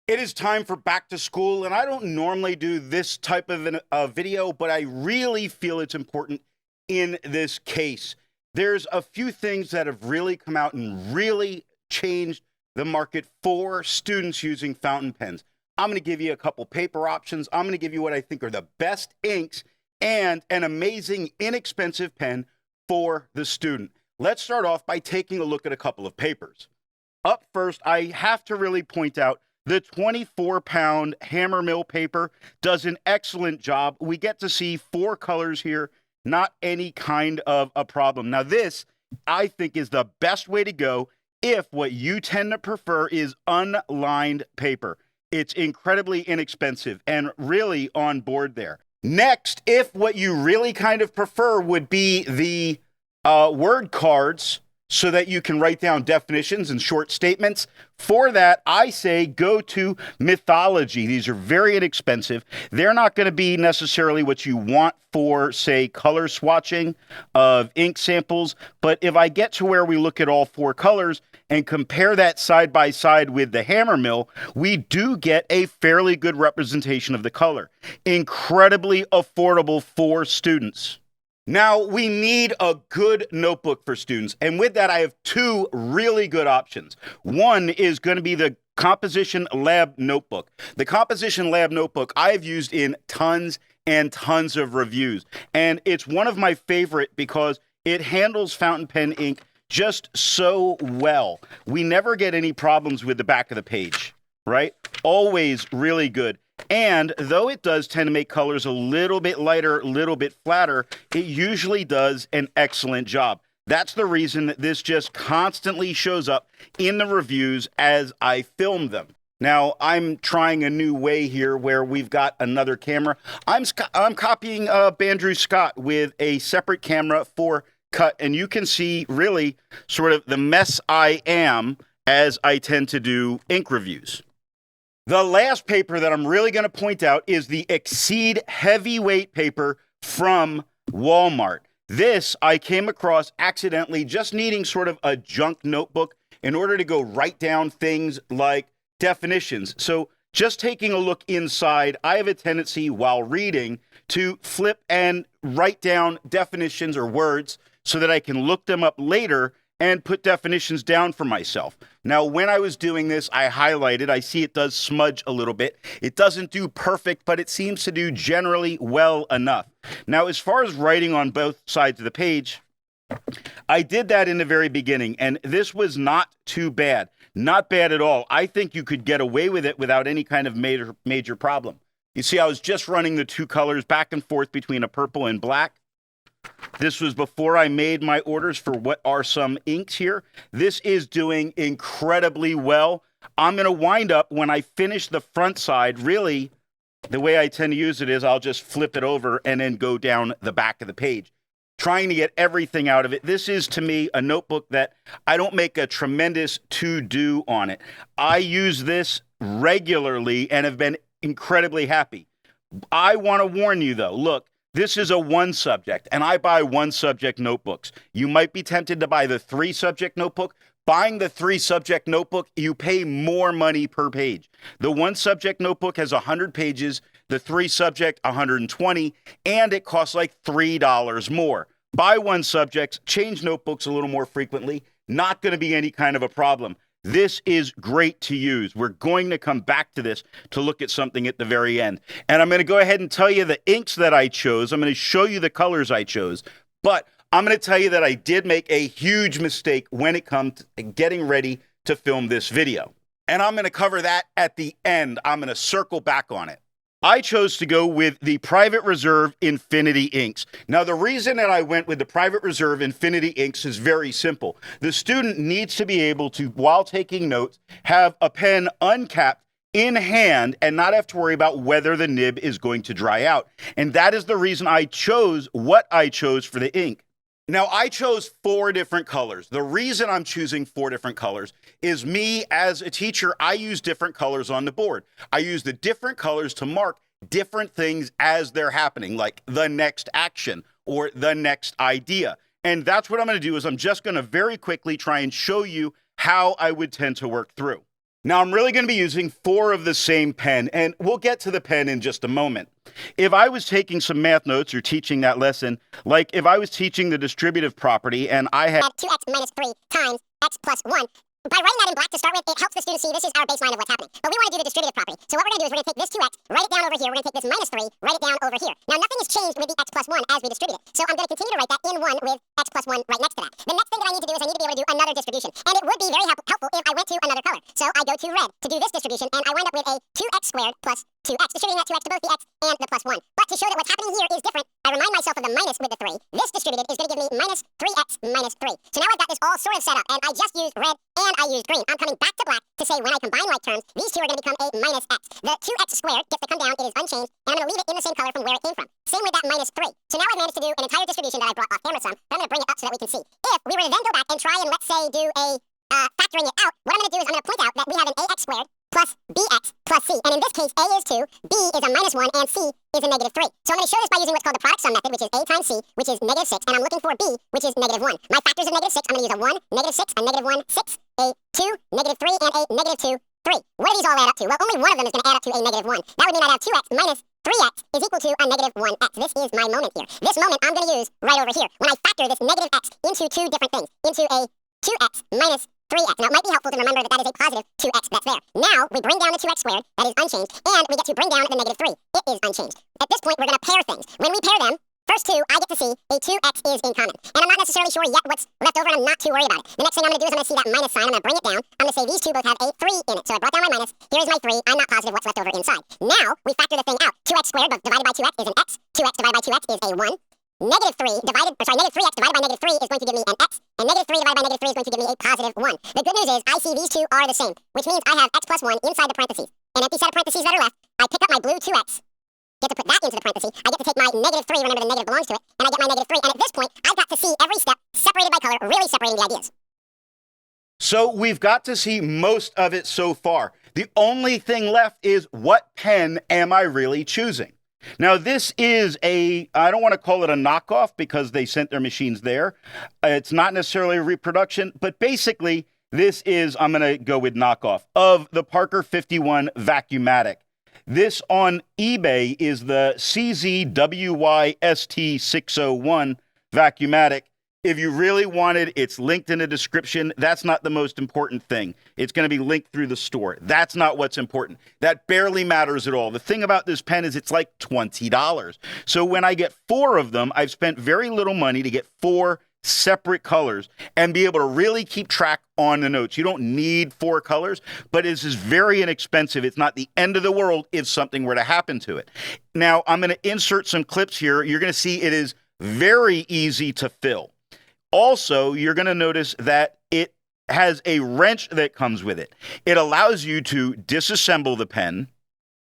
It is time for back to school, and I don't normally do this type of video, but I really feel it's important in this case. There's a few things that have really come out and really changed the market for students using fountain pens. I'm going to give you a couple paper options. I'm going to give you what I think are the best inks and an amazing, inexpensive pen for the student. Let's start off by taking a look at a couple of papers. Up first, I have to really point out the 24-pound Hammermill paper does an excellent job. We get to see 4 colors here, not any kind of a problem. Now this, I think, is the best way to go if what you tend to prefer is unlined paper. It's incredibly inexpensive and really on board there. Next, if what you really kind of prefer would be the word cards, so that you can write down definitions and short statements. For that, I say go to Mythology. These are very inexpensive. They're not going to be necessarily what you want for, say, color swatching of ink samples. But if I get to where we look at all 4 colors and compare that side by side with the Hammermill, we do get a fairly good representation of the color. Incredibly affordable for students. Now, we need a good notebook for students, and with that, I have 2 really good options. One is going to be the Composition Lab Notebook. The Composition Lab Notebook I've used in tons and tons of reviews, and it's one of my favorite because it handles fountain pen ink just so well. We never get any problems with the back of the page, right? Always really good. And though it does tend to make colors a little bit lighter, a little bit flatter, it usually does an excellent job. That's the reason that this just constantly shows up in the reviews as I film them. Now, I'm trying a new way here where we've got another camera. I'm copying Bandrew Scott with a separate camera for cut, and you can see really sort of the mess I am as I tend to do ink reviews. The last paper that I'm really going to point out is the Exceed Heavyweight paper from Walmart. This I came across accidentally just needing sort of a junk notebook in order to go write down things like definitions. So just taking a look inside, I have a tendency while reading to flip and write down definitions or words so that I can look them up later and put definitions down for myself. Now, when I was doing this, I highlighted. I see it does smudge a little bit. It doesn't do perfect, but it seems to do generally well enough. Now, as far as writing on both sides of the page, I did that in the very beginning, and this was not too bad. Not bad at all. I think you could get away with it without any kind of major problem. You see, I was just running the 2 colors back and forth between a purple and black. This was before I made my orders for what are some inks here. This is doing incredibly well. I'm going to wind up, when I finish the front side, really, the way I tend to use it is I'll just flip it over and then go down the back of the page, trying to get everything out of it. This is, to me, a notebook that I don't make a tremendous to-do on it. I use this regularly and have been incredibly happy. I want to warn you, though. Look, this is a 1-subject, and I buy 1-subject notebooks. You might be tempted to buy the 3-subject notebook. Buying the 3-subject notebook, you pay more money per page. The 1-subject notebook has 100 pages, the 3-subject 120, and it costs like $3 more. Buy 1-subjects, change notebooks a little more frequently. Not going to be any kind of a problem. This is great to use. We're going to come back to this to look at something at the very end. And I'm going to go ahead and tell you the inks that I chose. I'm going to show you the colors I chose. But I'm going to tell you that I did make a huge mistake when it comes to getting ready to film this video. And I'm going to cover that at the end. I'm going to circle back on it. I chose to go with the Private Reserve Infinity inks. Now, the reason that I went with the Private Reserve Infinity inks is very simple. The student needs to be able to, while taking notes, have a pen uncapped in hand and not have to worry about whether the nib is going to dry out. And that is the reason I chose what I chose for the ink. Now, I chose 4 different colors. The reason I'm choosing 4 different colors is me as a teacher, I use different colors on the board. I use the different colors to mark different things as they're happening, like the next action or the next idea. And that's what I'm going to do is I'm just going to very quickly try and show you how I would tend to work through. Now, I'm really going to be using 4 of the same pen, and we'll get to the pen in just a moment. If I was taking some math notes or teaching that lesson, like if I was teaching the distributive property and I had 2x minus 3 times x plus 1, by writing that in black to start with, it helps the student see this is our baseline of what's happening. But we want to do the distributive property. So what we're going to do is we're going to take this 2x, write it down over here. We're going to take this minus 3, write it down over here. Now, nothing has changed with the x plus 1 as we distribute it. So I'm going to continue to write that in 1 with x plus 1 right next to that. The next thing that I need to do is I need to be able to do another distribution. And it would be very helpful if I went to another color. So I go to red to do this distribution, and I wind up with a 2x squared plus 2x, distributing that 2x to both the x and the plus 1. But to show that what's happening here is different, I remind myself of the minus with the 3. This distributed is going to give me minus 3x minus 3. So now I've got this all sort of set up, and I just used red and I used green. I'm coming back to black to say when I combine like terms, these two are going to become a minus x. The 2x squared gets to come down, it is unchanged, and I'm going to leave it in the same color from where it came from. Same with that minus 3. So now I've managed to do an entire distribution that I brought off camera some, but I'm going to bring it up so that we can see. If we were to then go back and try and, let's say, do a factoring it out, what I'm going to do is I'm going to point out that we have an ax squared plus bx plus c. And in this case, a is 2, b is a minus 1, and c is a negative 3. So I'm going to show this by using what's called the product sum method, which is a times c, which is negative 6, and I'm looking for b, which is negative 1. My factors of negative 6, I'm going to use a 1, negative 6, a negative 1, 6, a 2, negative 3, and a negative 2, 3. What do these all add up to? Well, only one of them is going to add up to a negative 1. That would mean I'd have 2x minus 3x is equal to a negative 1x. This is my moment here. This moment I'm going to use right over here when I factor this negative x into 2 different things, into a 2x minus 3x. Now, it might be helpful to remember that that is a positive 2x that's there. Now, we bring down the 2x squared, that is unchanged, and we get to bring down the negative 3. It is unchanged. At this point, we're going to pair things. When we pair them, first 2, I get to see a 2x is in common. And I'm not necessarily sure yet what's left over, and I'm not too worried about it. The next thing I'm going to do is I'm going to see that minus sign. I'm going to bring it down. I'm going to say these two both have a 3 in it. So I brought down my minus. Here's my 3. I'm not positive what's left over inside. Now, we factor the thing out. 2x squared divided by 2x is an x. 2x divided by 2x is a 1. Negative 3x divided by negative 3 is going to give me an x, and negative 3 divided by negative 3 is going to give me a positive 1. The good news is I see these two are the same, which means I have x plus 1 inside the parentheses. An empty set of parentheses that are left. I pick up my blue 2x, get to put that into the parentheses. I get to take my negative 3, remember the negative belongs to it, and I get my negative 3. And at this point, I've got to see every step separated by color, really separating the ideas. So we've got to see most of it so far. The only thing left is what pen am I really choosing? Now, this is I don't want to call it a knockoff because they sent their machines there. It's not necessarily a reproduction, but basically this is, I'm going to go with knockoff, of the Parker 51 Vacumatic. This on eBay is the CZWYST601 Vacumatic. If you really want it, it's linked in the description. That's not the most important thing. It's going to be linked through the store. That's not what's important. That barely matters at all. The thing about this pen is it's like $20. So when I get 4 of them, I've spent very little money to get 4 separate colors and be able to really keep track on the notes. You don't need 4 colors, but this is very inexpensive. It's not the end of the world if something were to happen to it. Now, I'm going to insert some clips here. You're going to see it is very easy to fill. Also, you're going to notice that it has a wrench that comes with it. It allows you to disassemble the pen.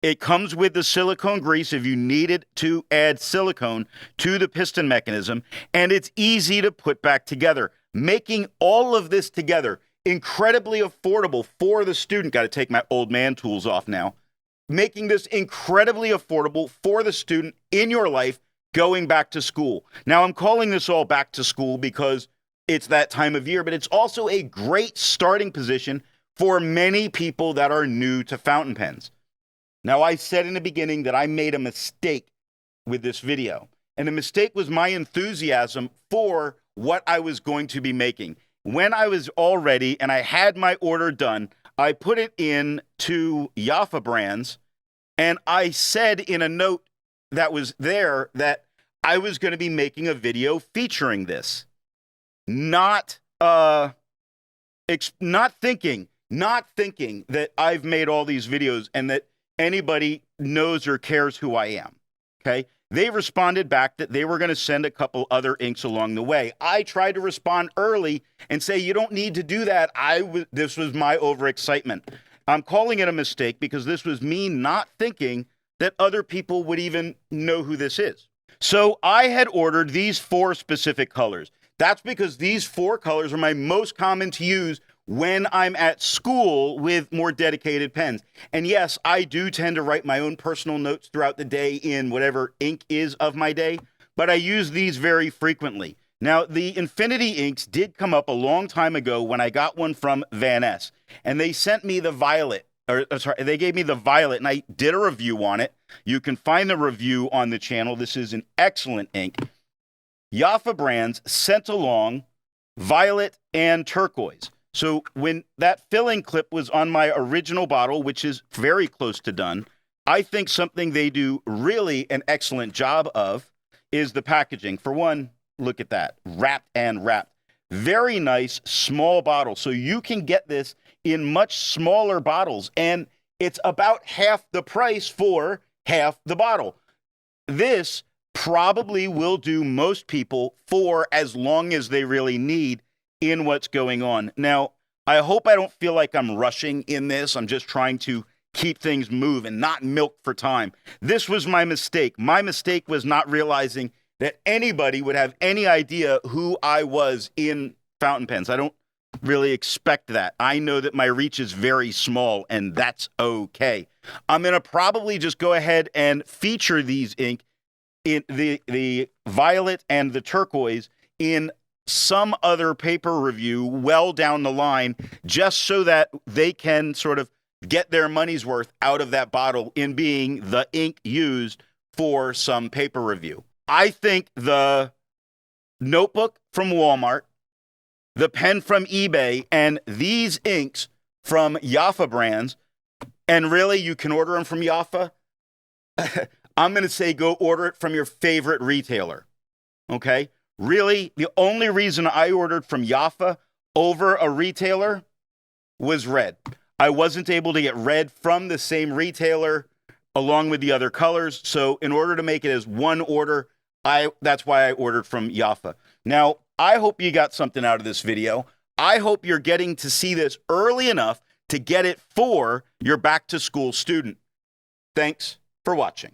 It comes with the silicone grease if you needed to add silicone to the piston mechanism, and it's easy to put back together, making all of this together incredibly affordable for the student. Got to take my old man tools off now. Making this incredibly affordable for the student in your life going back to school. Now, I'm calling this all back to school because it's that time of year, but it's also a great starting position for many people that are new to fountain pens. Now, I said in the beginning that I made a mistake with this video, and the mistake was my enthusiasm for what I was going to be making. When I was all ready and I had my order done, I put it in to Jaffa Brands, and I said in a note that was there that I was going to be making a video featuring this. Not thinking that I've made all these videos and that anybody knows or cares who I am. Okay? They responded back that they were going to send a couple other inks along the way. I tried to respond early and say, you don't need to do that. This was my overexcitement. I'm calling it a mistake because this was me not thinking that other people would even know who this is. So I had ordered these 4 specific colors. That's because these 4 colors are my most common to use when I'm at school with more dedicated pens. And yes, I do tend to write my own personal notes throughout the day in whatever ink is of my day, but I use these very frequently. Now, the Infinity inks did come up a long time ago when I got one from Van Ness. and they sent me the violet. Sorry, they gave me the violet, and I did a review on it. You can find the review on the channel. This is an excellent ink. Jaffa Brands sent along violet and turquoise. So when that filling clip was on my original bottle, which is very close to done, I think something they do really an excellent job of is the packaging. For one, look at that, wrapped and wrapped. Very nice, small bottle. So you can get this in much smaller bottles, and it's about half the price for half the bottle. This probably will do most people for as long as they really need in what's going on. Now, I hope I don't feel like I'm rushing in this. I'm just trying to keep things moving, not milk for time. This was my mistake. My mistake was not realizing that anybody would have any idea who I was in fountain pens. I don't really expect that. I know that my reach is very small, and that's okay. I'm going to probably just go ahead and feature these ink in the violet and the turquoise in some other paper review well down the line, just so that they can sort of get their money's worth out of that bottle in being the ink used for some paper review. I think the notebook from Walmart, the pen from eBay, and these inks from Jaffa Brands, and really you can order them from Jaffa. I'm going to say go order it from your favorite retailer, okay? Really, the only reason I ordered from Jaffa over a retailer was red. I wasn't able to get red from the same retailer along with the other colors, so in order to make it as one order, that's why I ordered from Jaffa. Now, I hope you got something out of this video. I hope you're getting to see this early enough to get it for your back-to-school student. Thanks for watching.